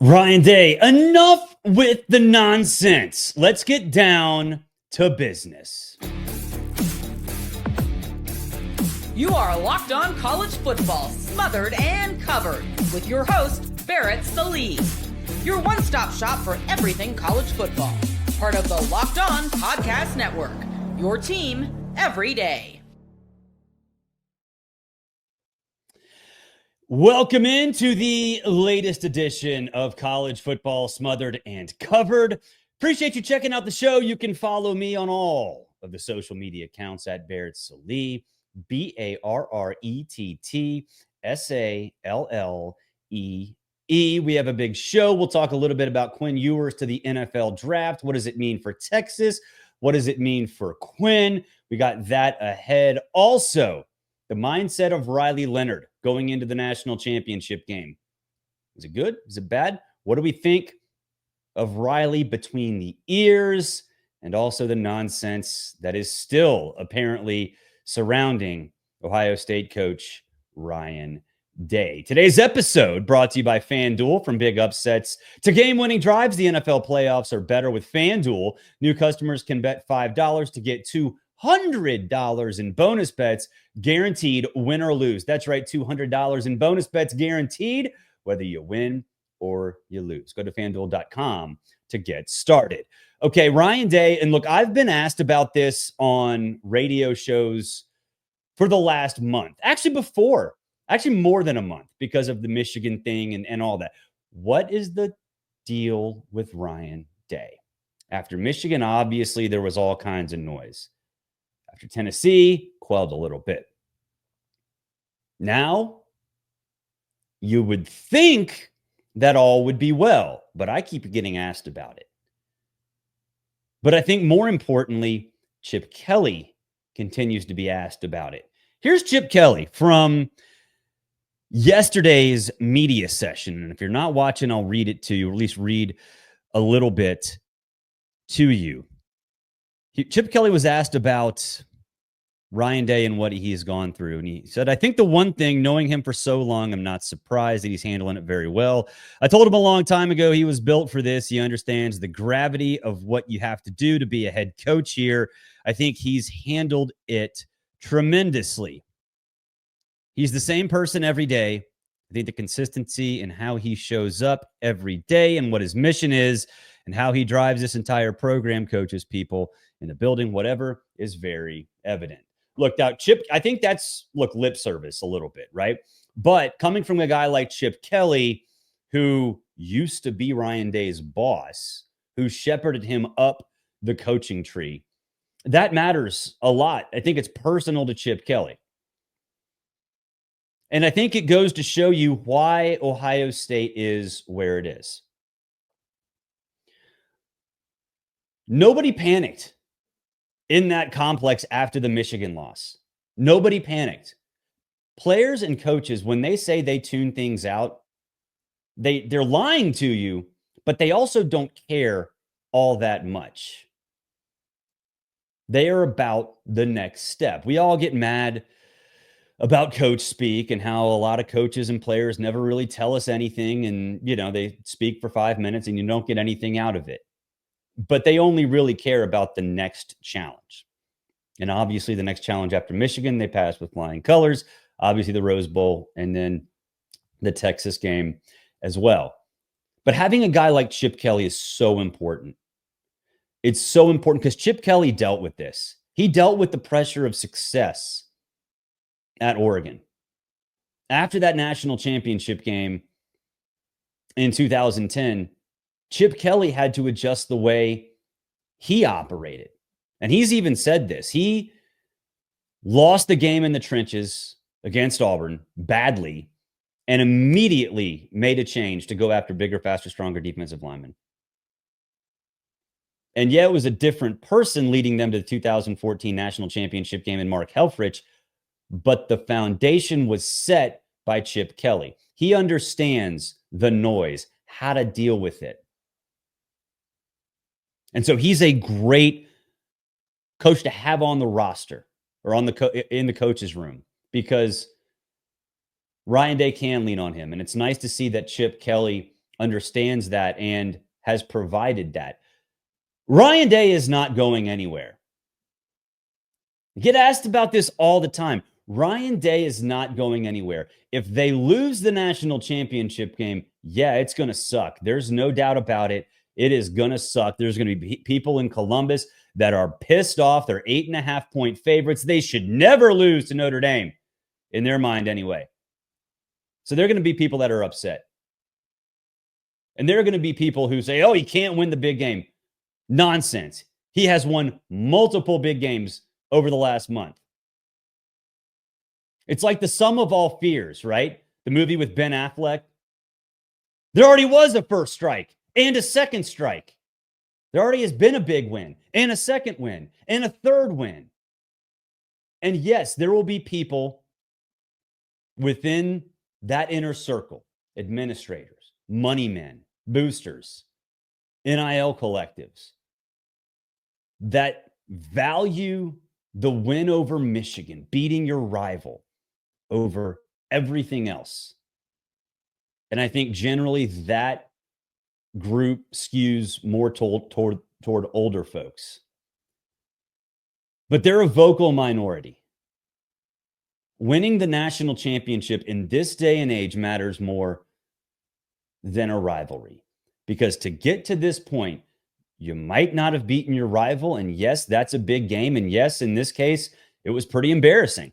Ryan Day, enough with the nonsense. Let's get down to business. You are Locked On College Football, smothered and covered, with your host, Barrett Sallee. Your one-stop shop for everything college football. Part of the Locked On Podcast Network. Your team every day. Welcome into the latest edition of College Football Smothered and Covered. Appreciate you checking out the show. You can follow me on all of the social media accounts at Barrett Sallee, BarrettSallee. We have a big show. We'll talk a little bit about Quinn Ewers to the NFL draft. What does it mean for Texas? What does it mean for Quinn? We got that ahead. Also, the mindset of Riley Leonard going into the national championship game. Is it good? Is it bad? What do we think of Riley between the ears and also the nonsense that is still apparently surrounding Ohio State coach Ryan Day? Today's episode brought to you by FanDuel. From big upsets to game-winning drives, the NFL playoffs are better with FanDuel. New customers can bet $5 to get $200 in bonus bets, guaranteed, win or lose. That's right, $200 in bonus bets guaranteed, whether you win or you lose. Go to FanDuel.com to get started. Okay, Ryan Day, and look, I've been asked about this on radio shows for the last month. Actually more than a month because of the Michigan thing and all that. What is the deal with Ryan Day? After Michigan, obviously, there was all kinds of noise. After Tennessee, quelled a little bit. Now, you would think that all would be well, but I keep getting asked about it. But I think more importantly, Chip Kelly continues to be asked about it. Here's Chip Kelly from yesterday's media session. And if you're not watching, I'll read it to you, or at least read a little bit to you. Chip Kelly was asked about Ryan Day and what he has gone through. And he said, I think the one thing, knowing him for so long, I'm not surprised that he's handling it very well. I told him a long time ago he was built for this. He understands the gravity of what you have to do to be a head coach here. I think he's handled it tremendously. He's the same person every day. I think the consistency in how he shows up every day and what his mission is and how he drives this entire program, coaches people in the building, whatever, is very evident. Look, now, Chip, I think that's, lip service a little bit, right? But coming from a guy like Chip Kelly, who used to be Ryan Day's boss, who shepherded him up the coaching tree, that matters a lot. I think it's personal to Chip Kelly. And I think it goes to show you why Ohio State is where it is. Nobody panicked in that complex after the Michigan loss. Nobody panicked. Players and coaches, when they say they tune things out, they're lying to you, but they also don't care all that much. They are about the next step. We all get mad about coach speak and how a lot of coaches and players never really tell us anything. And, they speak for 5 minutes and you don't get anything out of it. But they only really care about the next challenge. And obviously the next challenge after Michigan, they passed with flying colors, obviously the Rose Bowl, and then the Texas game as well. But having a guy like Chip Kelly is so important. It's so important because Chip Kelly dealt with this. He dealt with the pressure of success at Oregon. After that national championship game in 2010, Chip Kelly had to adjust the way he operated. And he's even said this. He lost the game in the trenches against Auburn badly and immediately made a change to go after bigger, faster, stronger defensive linemen. And yeah, it was a different person leading them to the 2014 national championship game in Mark Helfrich, but the foundation was set by Chip Kelly. He understands the noise, how to deal with it. And so he's a great coach to have on the roster or on in the coach's room because Ryan Day can lean on him. And it's nice to see that Chip Kelly understands that and has provided that. Ryan Day is not going anywhere. I get asked about this all the time. Ryan Day is not going anywhere. If they lose the national championship game, yeah, it's going to suck. There's no doubt about it. It is going to suck. There's going to be people in Columbus that are pissed off. They're 8.5-point favorites. They should never lose to Notre Dame, in their mind anyway. So there are going to be people that are upset. And there are going to be people who say, oh, he can't win the big game. Nonsense. He has won multiple big games over the last month. It's like the sum of all fears, right? The movie with Ben Affleck. There already was a first strike and a second strike. There already has been a big win and a second win and a third win. And yes, there will be people within that inner circle, administrators, money men, boosters, NIL collectives, that value the win over Michigan, beating your rival over everything else. And I think generally that group skews more toward older folks. But they're a vocal minority. Winning the national championship in this day and age matters more than a rivalry. Because to get to this point, you might not have beaten your rival. And yes, that's a big game. And yes, in this case, it was pretty embarrassing.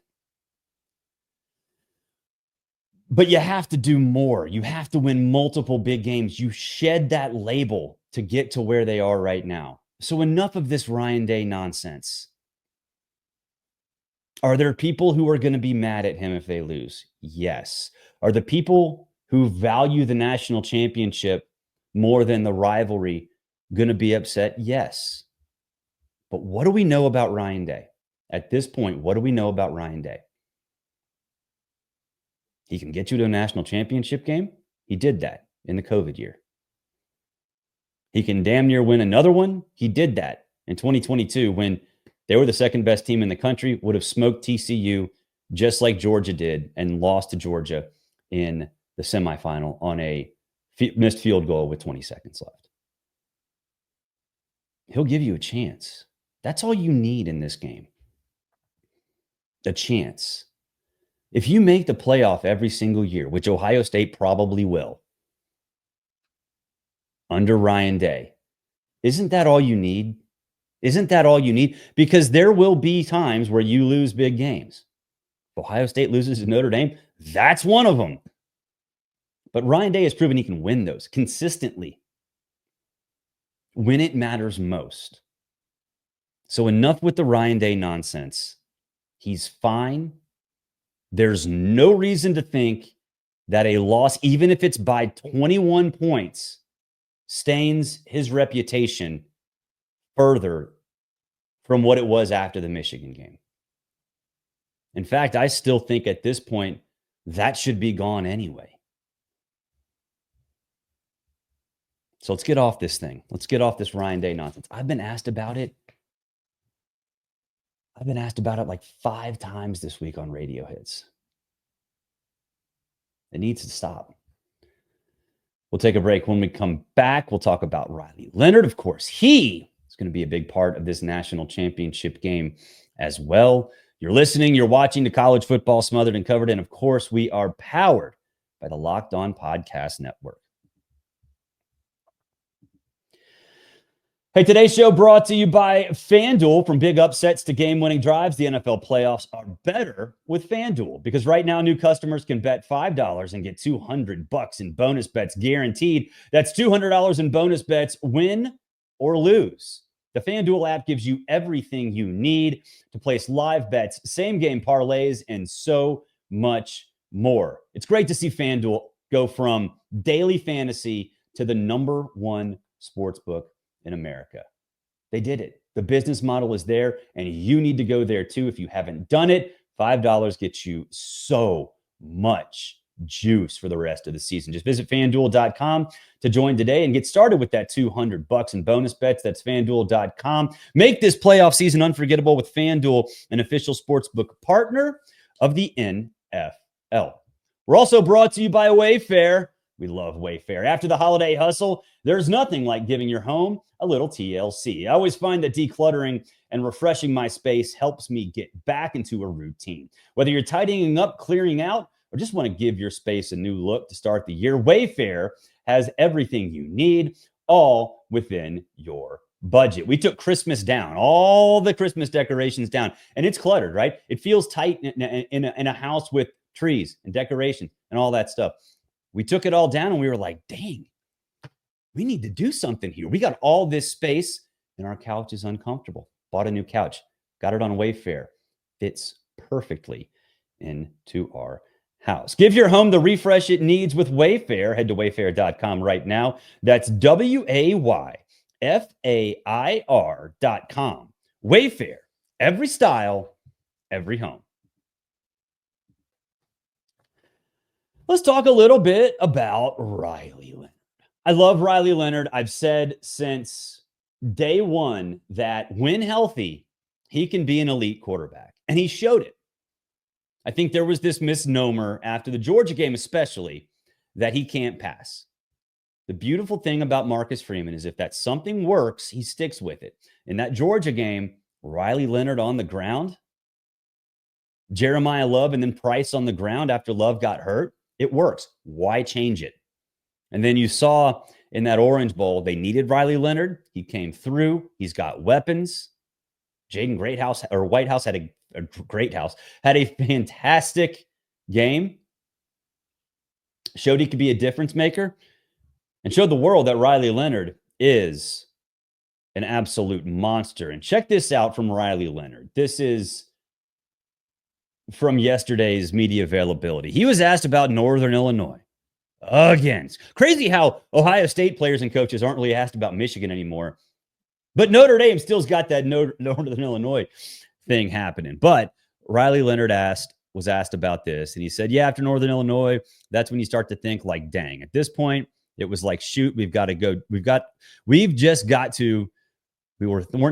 But you have to do more. You have to win multiple big games. You shed that label to get to where they are right now. So enough of this Ryan Day nonsense. Are there people who are going to be mad at him if they lose? Yes. Are the people who value the national championship more than the rivalry going to be upset? Yes. But what do we know about Ryan Day? At this point, what do we know about Ryan Day? He can get you to a national championship game. He did that in the COVID year. He can damn near win another one. He did that in 2022 when they were the second best team in the country, would have smoked TCU just like Georgia did and lost to Georgia in the semifinal on a missed field goal with 20 seconds left. He'll give you a chance. That's all you need in this game. A chance. If you make the playoff every single year, which Ohio State probably will, under Ryan Day, isn't that all you need? Isn't that all you need? Because there will be times where you lose big games. If Ohio State loses to Notre Dame, that's one of them. But Ryan Day has proven he can win those consistently when it matters most. So enough with the Ryan Day nonsense. He's fine. There's no reason to think that a loss, even if it's by 21 points, stains his reputation further from what it was after the Michigan game. In fact, I still think at this point that should be gone anyway. So let's get off this thing. Let's get off this Ryan Day nonsense. I've been asked about it like 5 times this week on Radio Hits. It needs to stop. We'll take a break. When we come back, we'll talk about Riley Leonard. Of course, he is going to be a big part of this national championship game as well. You're listening, you're watching to College Football Smothered and Covered. And of course, we are powered by the Locked On Podcast Network. Hey, today's show brought to you by FanDuel. From big upsets to game-winning drives, the NFL playoffs are better with FanDuel, because right now new customers can bet $5 and get $200 in bonus bets guaranteed. That's $200 in bonus bets, win or lose. The FanDuel app gives you everything you need to place live bets, same-game parlays, and so much more. It's great to see FanDuel go from daily fantasy to the #1 sportsbook in America. They did it. The business model is there, and you need to go there too. If you haven't done it, $5 gets you so much juice for the rest of the season. Just visit FanDuel.com to join today and get started with that $200 in bonus bets. That's FanDuel.com. Make this playoff season unforgettable with FanDuel, an official sportsbook partner of the NFL. We're also brought to you by Wayfair. We love Wayfair. After the holiday hustle, there's nothing like giving your home a little TLC. I always find that decluttering and refreshing my space helps me get back into a routine. Whether you're tidying up, clearing out, or just want to give your space a new look to start the year, Wayfair has everything you need, all within your budget. We took Christmas down, all the Christmas decorations down, and it's cluttered, right? It feels tight in a house with trees and decoration and all that stuff. We took it all down and we were like, dang, we need to do something here. We got all this space and our couch is uncomfortable. Bought a new couch, got it on Wayfair. Fits perfectly into our house. Give your home the refresh it needs with Wayfair. Head to wayfair.com right now. That's WAYFAIR.com. Wayfair, every style, every home. Let's talk a little bit about Riley Leonard. I love Riley Leonard. I've said since day one that when healthy, he can be an elite quarterback. And he showed it. I think there was this misnomer after the Georgia game, especially, that he can't pass. The beautiful thing about Marcus Freeman is if that something works, he sticks with it. In that Georgia game, Riley Leonard on the ground, Jeremiah Love and then Price on the ground after Love got hurt. It works. Why change it? And then you saw in that Orange Bowl, they needed Riley Leonard. He came through. He's got weapons. Jaden Whitehouse had a fantastic game. Showed he could be a difference maker and showed the world that Riley Leonard is an absolute monster. And check this out from Riley Leonard. This is from yesterday's media availability. He was asked about Northern Illinois. Again, it's crazy how Ohio State players and coaches aren't really asked about Michigan anymore. But Notre Dame still's got that Northern Illinois thing happening. But Riley Leonard was asked about this, and he said, yeah, after Northern Illinois, that's when you start to think like, dang, at this point, it was like, shoot, we weren't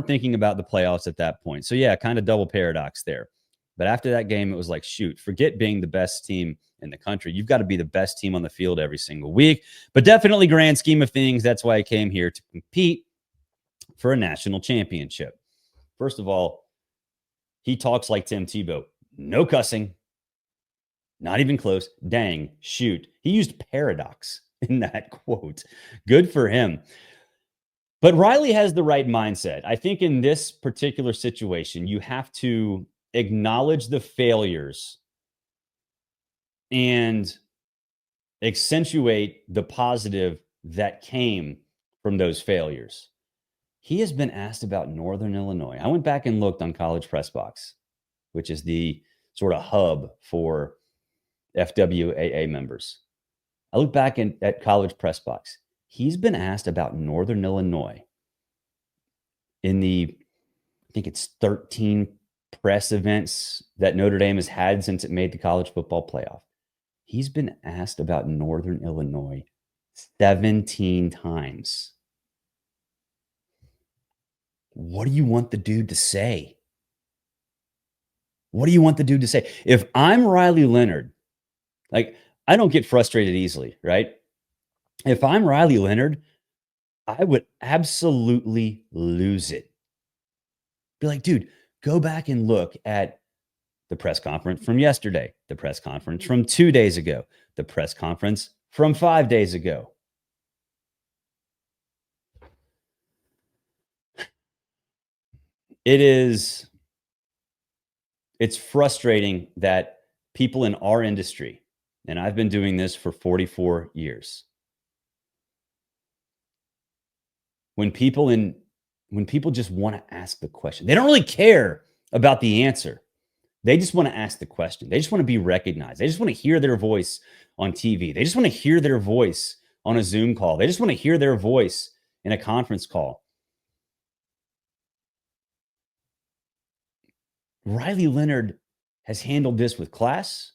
thinking about the playoffs at that point. So yeah, kind of double paradox there. But after that game, it was like, shoot, forget being the best team in the country. You've got to be the best team on the field every single week. But definitely grand scheme of things, that's why I came here to compete for a national championship. First of all, he talks like Tim Tebow. No cussing. Not even close. Dang, shoot. He used paradox in that quote. Good for him. But Riley has the right mindset. I think in this particular situation, you have to acknowledge the failures and accentuate the positive that came from those failures. He has been asked about Northern Illinois. I went back and looked on College Press Box, which is the sort of hub for FWAA members. I looked back at College Press Box. He's been asked about Northern Illinois in I think it's 13 press events that Notre Dame has had since it made the college football playoff. He's been asked about Northern Illinois 17 times. What do you want the dude to say? What do you want the dude to say? If I'm Riley Leonard, like, I don't get frustrated easily, right? If I'm Riley Leonard, I would absolutely lose it. Be like, dude, go back and look at the press conference from yesterday, the press conference from 2 days ago, the press conference from 5 days ago. It's frustrating that people in our industry, and I've been doing this for 44 years, when people just want to ask the question, they don't really care about the answer. They just want to ask the question. They just want to be recognized. They just want to hear their voice on TV. They just want to hear their voice on a Zoom call. They just want to hear their voice in a conference call. Riley Leonard has handled this with class.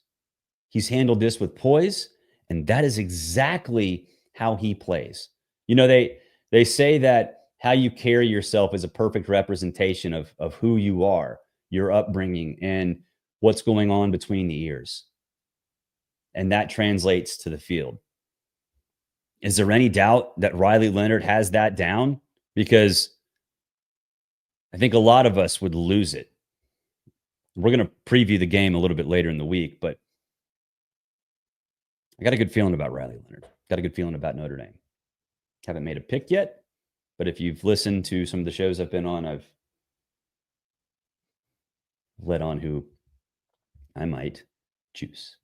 He's handled this with poise, and that is exactly how he plays. You know, they say that how you carry yourself is a perfect representation of who you are, your upbringing, and what's going on between the ears. And that translates to the field. Is there any doubt that Riley Leonard has that down? Because I think a lot of us would lose it. We're going to preview the game a little bit later in the week, but I got a good feeling about Riley Leonard. Got a good feeling about Notre Dame. Haven't made a pick yet, but if you've listened to some of the shows I've been on, I've let on who I might choose.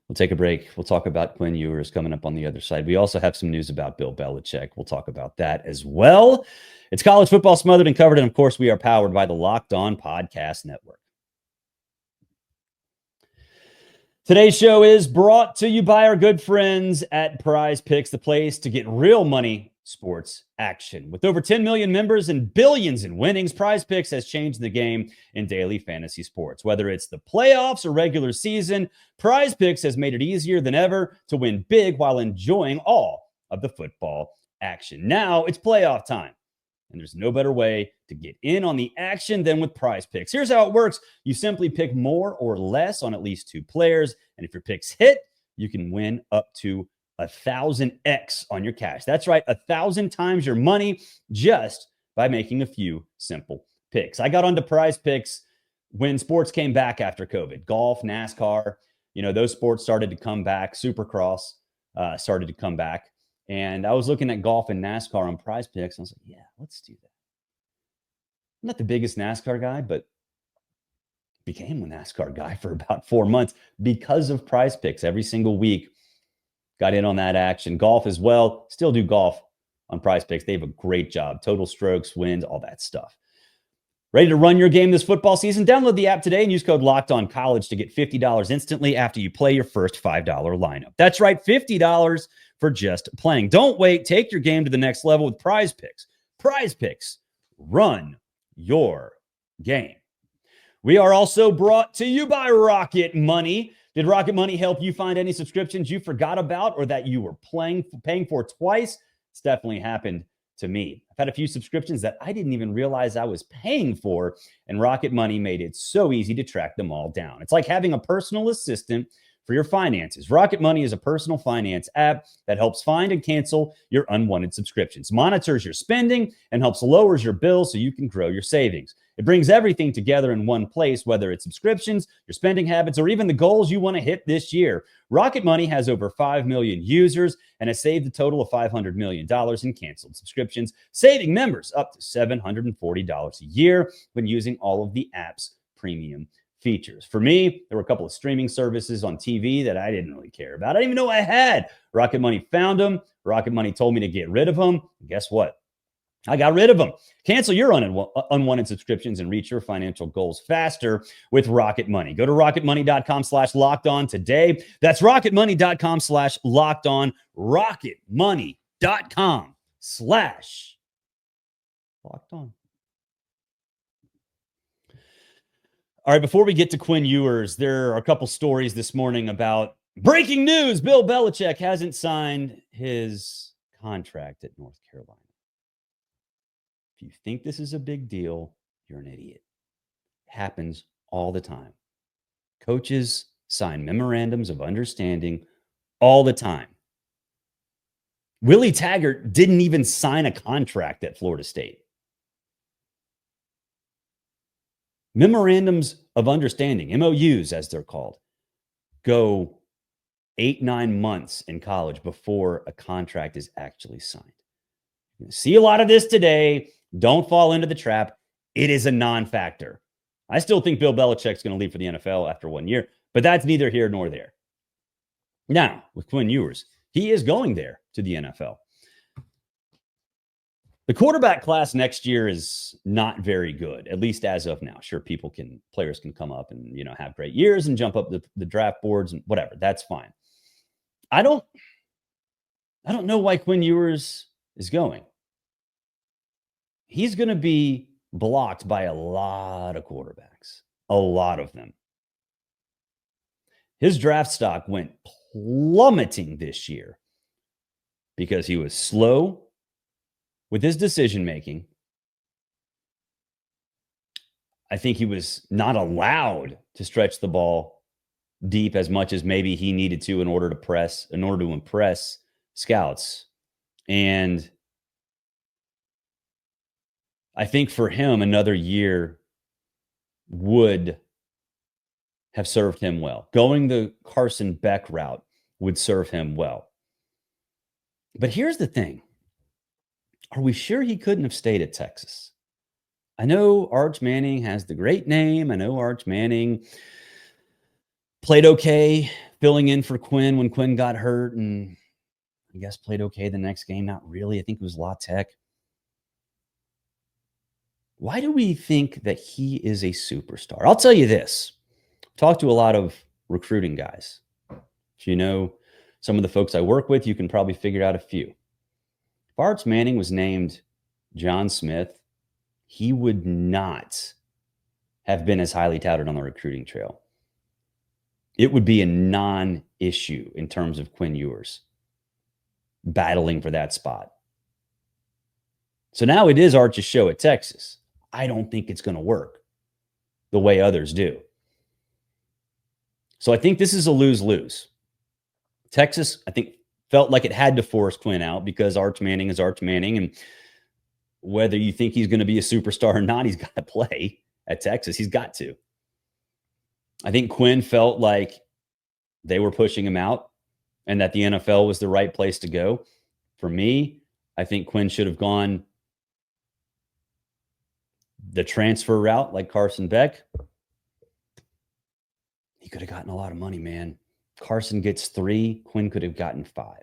We'll take a break. We'll talk about Quinn Ewers coming up on the other side. We also have some news about Bill Belichick. We'll talk about that as well. It's college football smothered and covered, and of course, we are powered by the Locked On Podcast Network. Today's show is brought to you by our good friends at Prize Picks, the place to get real money sports action. With over 10 million members and billions in winnings, Prize Picks has changed the game in daily fantasy sports. Whether it's the playoffs or regular season, Prize Picks has made it easier than ever to win big while enjoying all of the football action. Now it's playoff time, and there's no better way to get in on the action than with Prize Picks. Here's how it works. You simply pick more or less on at least 2 players, and if your picks hit, you can win up to 1,000x on your cash. That's right, 1,000 times your money just by making a few simple picks. I got onto Prize Picks when sports came back after COVID. Golf, NASCAR, those sports started to come back. Supercross started to come back. And I was looking at golf and NASCAR on Prize Picks, and I was like, yeah, let's do that. I'm not the biggest NASCAR guy, but became a NASCAR guy for about 4 months because of Prize Picks. Every single week, got in on that action. Golf as well. Still do golf on Prize Picks. They have a great job. Total strokes, wins, all that stuff. Ready to run your game this football season? Download the app today and use code LOCKEDONCollege to get $50 instantly after you play your first $5 lineup. That's right, $50 for just playing. Don't wait. Take your game to the next level with Prize Picks. Prize Picks. Run your game. We are also brought to you by Rocket Money. Did Rocket Money help you find any subscriptions you forgot about or that you were paying for twice? It's definitely happened to me. I've had a few subscriptions that I didn't even realize I was paying for, and Rocket Money made it so easy to track them all down. It's like having a personal assistant for your finances. Rocket Money is a personal finance app that helps find and cancel your unwanted subscriptions, monitors your spending, and helps lowers your bills so you can grow your savings. It brings everything together in one place, whether it's subscriptions, your spending habits, or even the goals you want to hit this year. Rocket Money has over 5 million users and has saved a total of $500 million in canceled subscriptions, saving members up to $740 a year when using all of the app's premium features. For me, there were a couple of streaming services on TV that I didn't really care about. I didn't even know I had. Rocket Money found them. Rocket Money told me to get rid of them. And guess what? I got rid of them. Cancel your unwanted subscriptions and reach your financial goals faster with Rocket Money. Go to rocketmoney.com/lockedon today. That's rocketmoney.com/lockedon. rocketmoney.com/lockedon. All right, before we get to Quinn Ewers, there are a couple stories this morning about breaking news. Bill Belichick hasn't signed his contract at North Carolina. If you think this is a big deal, you're an idiot. It happens all the time. Coaches sign memorandums of understanding all the time. Willie Taggart didn't even sign a contract at Florida State. Memorandums of understanding, MOUs as they're called, go 8-9 months in college before a contract is actually signed. You're going to see a lot of this today. Don't fall into the trap. It is a non-factor. I still think Bill Belichick's going to leave for the NFL after 1 year, but that's neither here nor there. Now, with Quinn Ewers, he is going there to the NFL. The quarterback class next year is not very good, at least as of now. Sure, players can come up and, have great years and jump up the draft boards and whatever. That's fine. I don't know why Quinn Ewers is going. He's going to be blocked by a lot of quarterbacks, a lot of them. His draft stock went plummeting this year because he was slow with his decision-making. I think he was not allowed to stretch the ball deep as much as maybe he needed to in order to impress scouts. And I think for him, another year would have served him well. Going the Carson Beck route would serve him well. But here's the thing. Are we sure he couldn't have stayed at Texas? I know Arch Manning has the great name. I know Arch Manning played okay filling in for Quinn when Quinn got hurt, and I guess played okay the next game. Not really. I think it was La Tech. Why do we think that he is a superstar? I'll tell you this. Talk to a lot of recruiting guys. If you know some of the folks I work with, you can probably figure out a few. If Arch Manning was named John Smith, he would not have been as highly touted on the recruiting trail. It would be a non-issue in terms of Quinn Ewers battling for that spot. So now it is Arch's show at Texas. I don't think it's going to work the way others do. So I think this is a lose-lose. Texas, I think, felt like it had to force Quinn out because Arch Manning is Arch Manning. And whether you think he's going to be a superstar or not, he's got to play at Texas. He's got to. I think Quinn felt like they were pushing him out and that the NFL was the right place to go. For me, I think Quinn should have gone the transfer route like Carson Beck. He could have gotten a lot of money, man. Carson gets 3. Quinn could have gotten 5.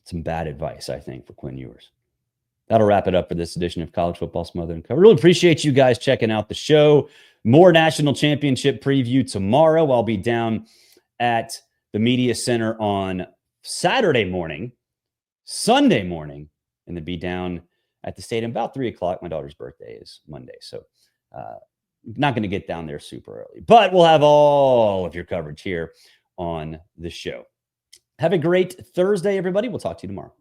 Some bad advice, I think, for Quinn Ewers. That'll wrap it up for this edition of College Football Smothered and Covered. Really appreciate you guys checking out the show. More national championship preview tomorrow. I'll be down at the Media Center on Saturday morning, Sunday morning, and then be down at the stadium about 3 o'clock. My daughter's birthday is Monday, so not going to get down there super early. But we'll have all of your coverage here on the show. Have a great Thursday, everybody. We'll talk to you tomorrow.